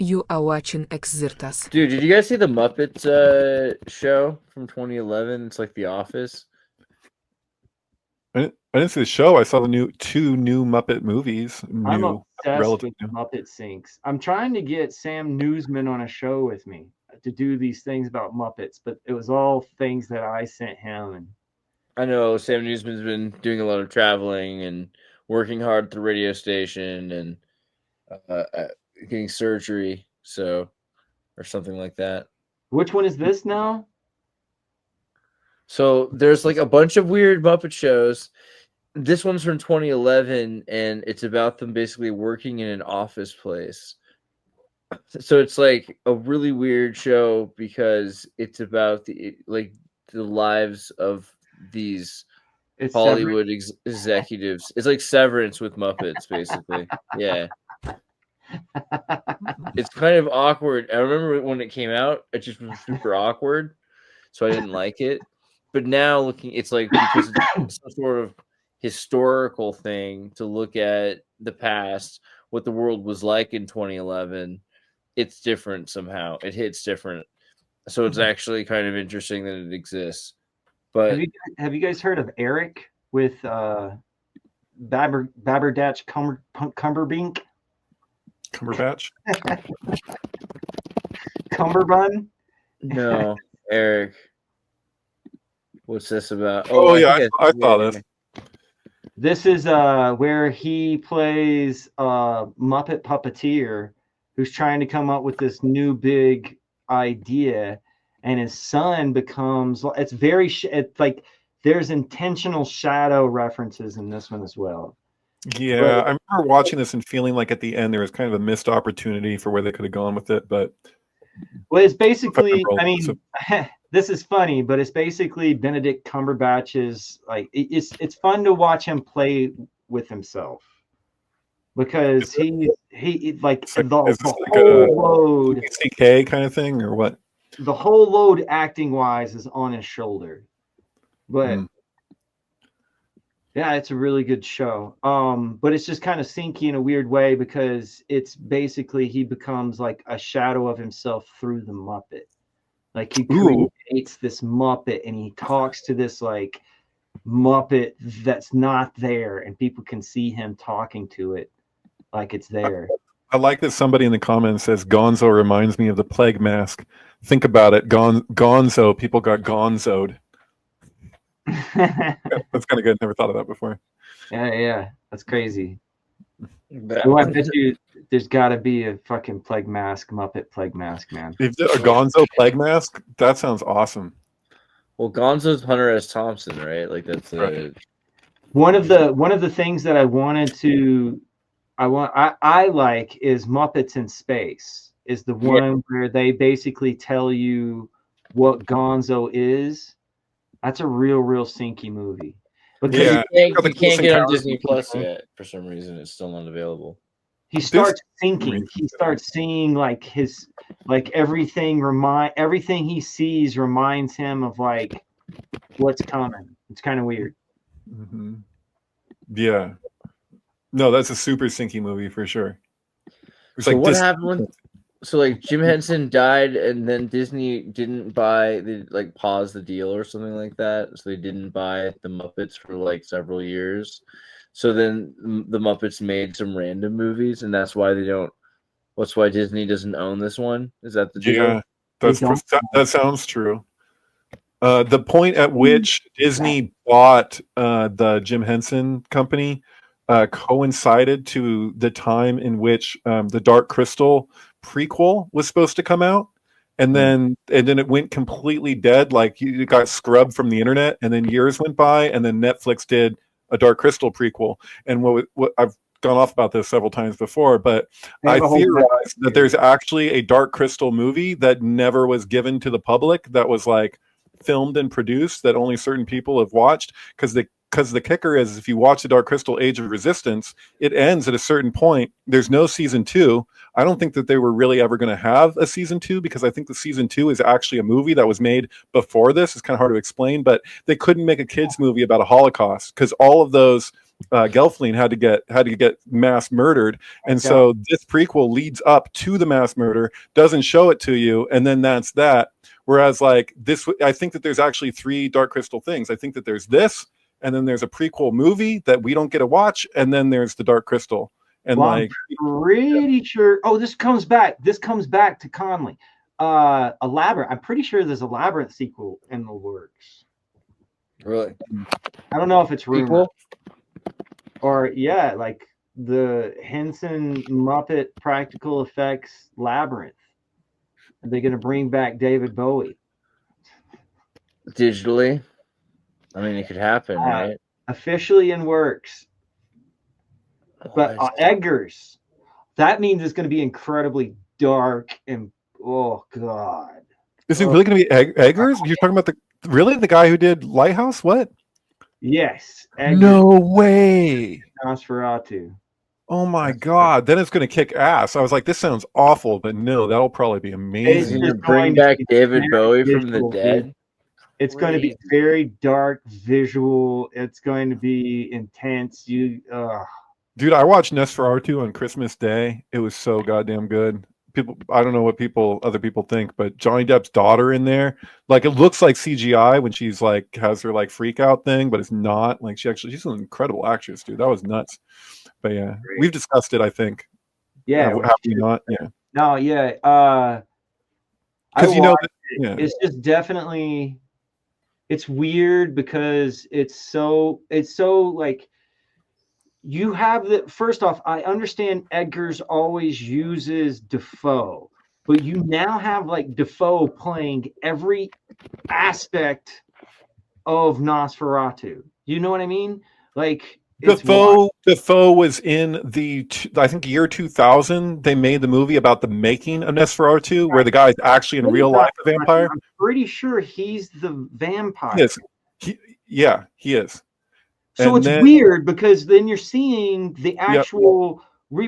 You are watching Xirtus. Dude, did you guys see the Muppets show from 2011? It's like The Office. I didn't see the show. I saw the two new Muppet movies. I'm New, obsessed relative with new. Muppet Syncs. I'm trying to get Sam Newsman on a show with me to do these things about Muppets, but it was all things that I sent him. And I know Sam Newsman's been doing a lot of traveling and working hard at the radio station and getting surgery, so or something like that. which one is this now? So there's like a bunch of weird Muppet shows. This one's from 2011, and it's about them basically working in an office place. So it's like a really weird show because it's about the lives of these It's Hollywood executives. It's like Severance with Muppets, basically. Yeah. It's kind of awkward. I remember when it came out, it just was super awkward, so I didn't like it. But now looking, it's like because it's some sort of historical thing to look at the past, what the world was like in 2011. It's different somehow. It hits different, so it's actually kind of interesting that it exists. But have you guys heard of Eric with Babberdatch Cumberbink? Cumberbatch. Cumberbun? no, Eric, what's this about? Oh yeah, I saw this. This is where he plays a Muppet puppeteer who's trying to come up with this new big idea, and his son becomes. It's very. It's like there's intentional shadow references in this one as well. Yeah, But- I remember watching this and feeling like at the end there was kind of a missed opportunity for where they could have gone with it, but Well, it's basically. Roll, I mean, so- this is funny, but it's basically Benedict Cumberbatch's. Like it's fun to watch him play with himself because he like Is it the like whole load. CK kind of thing or what? The whole load acting wise is on his shoulder, but yeah, it's a really good show. But it's just kind of sinky in a weird way because it's basically he becomes like a shadow of himself through the Muppet. Like he creates this Muppet and he talks to this like Muppet that's not there, and people can see him talking to it like it's there. I like that somebody in the comments says Gonzo reminds me of the plague mask. Think about it, Gonzo. People got gonzoed. That's kind of good. Never thought of that before. Yeah, that's crazy. Oh, I bet you there's got to be a fucking Muppet plague mask, man. If a Gonzo plague mask, that sounds awesome. Well, Gonzo's Hunter S. Thompson, right? Like that's Right. One of the things that I like is Muppets in Space. Is the one where they basically tell you what Gonzo is. That's a real sinky movie. Because Yeah. you can't get on Synctank. Disney Plus yet for some reason. It's still not available. he starts thinking. He starts seeing like his everything he sees reminds him of like what's coming. It's kind of weird. Mm-hmm. Yeah. No, that's a super sinky movie for sure. It's So like what happened when? So like Jim Henson died, and then Disney didn't buy. They like paused the deal or something like that. So they didn't buy the Muppets for like several years. So then the Muppets made some random movies, and that's why they don't. That's why Disney doesn't own this one. Is that the deal? Yeah, that sounds true. The point at which Disney bought the Jim Henson company coincided to the time in which the Dark Crystal prequel was supposed to come out, and then it went completely dead. Like it got scrubbed from the internet, and then years went by, and then Netflix did a Dark Crystal prequel. And what I've gone off about this several times before, but I theorize that there's actually a Dark Crystal movie that never was given to the public, that was like filmed and produced, that only certain people have watched, because the kicker is, if you watch the Dark Crystal Age of Resistance, it ends at a certain point. There's no season 2. I don't think that they were really ever going to have a season 2, because I think the season 2 is actually a movie that was made before this. It's kind of hard to explain, but they couldn't make a kids movie about a Holocaust because all of those Gelfling had to get mass murdered, and so this prequel leads up to the mass murder, doesn't show it to you, and then that's that. Whereas like this, I think that there's actually 3 Dark Crystal things. I think that there's this, and then there's a prequel movie that we don't get to watch, and then there's the Dark Crystal. And well, like, I'm pretty sure. Oh, this comes back to Conley. A Labyrinth. I'm pretty sure there's a Labyrinth sequel in the works. Really? I don't know if it's rumored. Or yeah, like the Henson Muppet practical effects Labyrinth. Are they going to bring back David Bowie digitally? I mean, it could happen, right? Officially in works. But Eggers, that means it's going to be incredibly dark and oh god. Is it really going to be Eggers? You're talking about the guy who did Lighthouse? What? Yes. Eggers. No way. Nosferatu. Oh my god! Then it's going to kick ass. I was like, this sounds awful, but no, that'll probably be amazing. You're bring back David Bowie from the dead. Dude. It's going to be very dark, visual. It's going to be intense. Dude, I watched Nosferatu on Christmas Day. It was so goddamn good. I don't know what other people think, but Johnny Depp's daughter in there, like it looks like CGI when she's like has her like freak out thing, but it's not. Like she's an incredible actress, dude. That was nuts. But yeah, we've discussed it, I think. Yeah, have we not? Yeah. No, yeah. Because it's just definitely. It's weird because it's so like. You have first off, I understand Eggers always uses Dafoe, but you now have like Dafoe playing every aspect of Nosferatu. You know what I mean? Like Dafoe was in I think year 2000. They made the movie about the making of Nosferatu, where the guy's actually in real life a vampire. I'm pretty sure he's the vampire. Yes, he is. So it's weird because then you're seeing the actual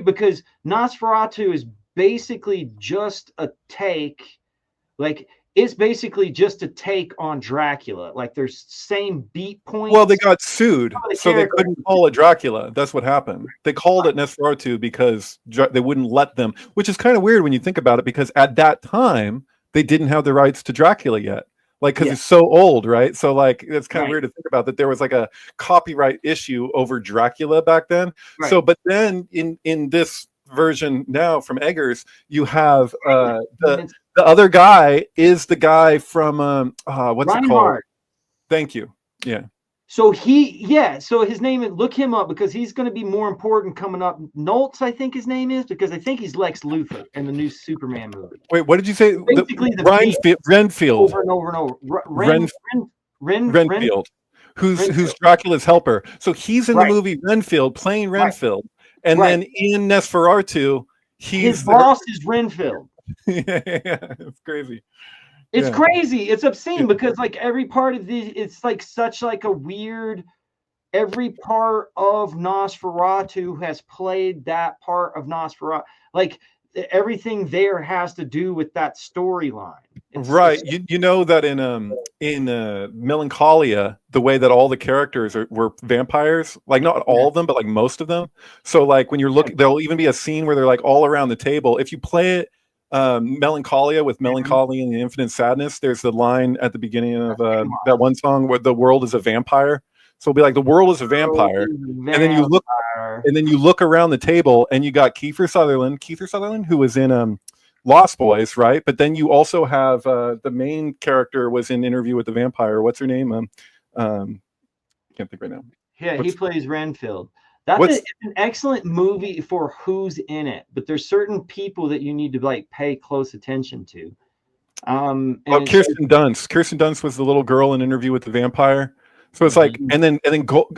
because Nosferatu is basically just a take, like it's basically just a take on Dracula. Like there's same beat points. Well, they got sued, so they couldn't call it Dracula. That's what happened. They called it Nosferatu because they wouldn't let them, which is kind of weird when you think about it, because at that time they didn't have the rights to Dracula yet. Like, because it's so old, right? So, like, it's kind of weird to think about that there was like a copyright issue over Dracula back then. Right. So, but then in this version now from Eggers, you have the other guy is the guy from what's it called? Thank you. Yeah. So so his name is, look him up because he's going to be more important coming up. Noltz, I think his name is, because I think he's Lex Luthor in the new Superman movie. Wait, what did you say? Basically, Renfield. Over and over and over. Renfield, who's Dracula's helper. So he's in the movie Renfield, playing Renfield, and then in Nosferatu, his boss is Renfield. It's crazy. It's crazy. It's obscene because like every part of it's like such like a weird. Every part of Nosferatu has played that part of Nosferatu. Like everything there has to do with that storyline. Right. You know that in Melancholia, the way that all the characters were vampires, like not all of them, but like most of them. So like when you're looking, there'll even be a scene where they're like all around the table. If you play it. Melancholia with Melancholy and the Infinite Sadness, there's the line at the beginning of that one song where the world is a vampire. So it'll be like the world is a vampire, and then you look around the table and you got Kiefer Sutherland, who was in Lost Boys, right? But then you also have the main character was in Interview with the Vampire. What's her name? Can't think right now. Yeah, he plays Renfield. It's an excellent movie for who's in it, but there's certain people that you need to like pay close attention to. Kirsten Dunst. Kirsten Dunst was the little girl in Interview with the Vampire. So it's like, and then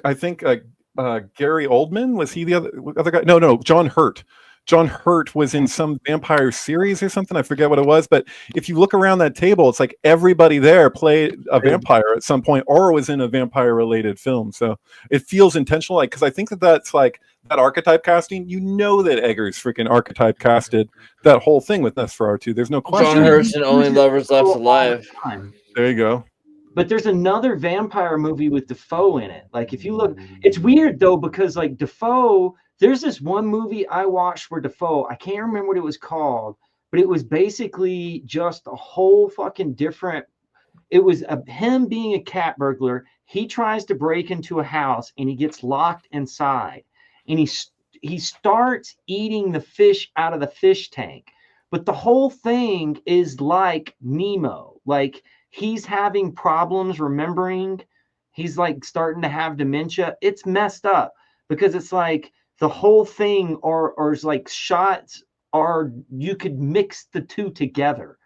I think Gary Oldman, was he the other guy? No, John Hurt. John Hurt was in some vampire series or something. I forget what it was. But if you look around that table, it's like everybody there played a vampire at some point or was in a vampire-related film. So it feels intentional, like, because I think that's like that archetype casting. You know that Eggers freaking archetype casted that whole thing with Nosferatu. There's no question. John Hurt and Only Lovers Left Alive. There you go. But there's another vampire movie with Dafoe in it. Like if you look, it's weird though because like Dafoe, there's this one movie I watched where Dafoe, I can't remember what it was called, but it was basically just a whole fucking different. It was him being a cat burglar. He tries to break into a house and he gets locked inside, and he starts eating the fish out of the fish tank. But the whole thing is like Nemo, like he's having problems remembering. He's like starting to have dementia. It's messed up because it's like the whole thing or is like shots are, you could mix the two together.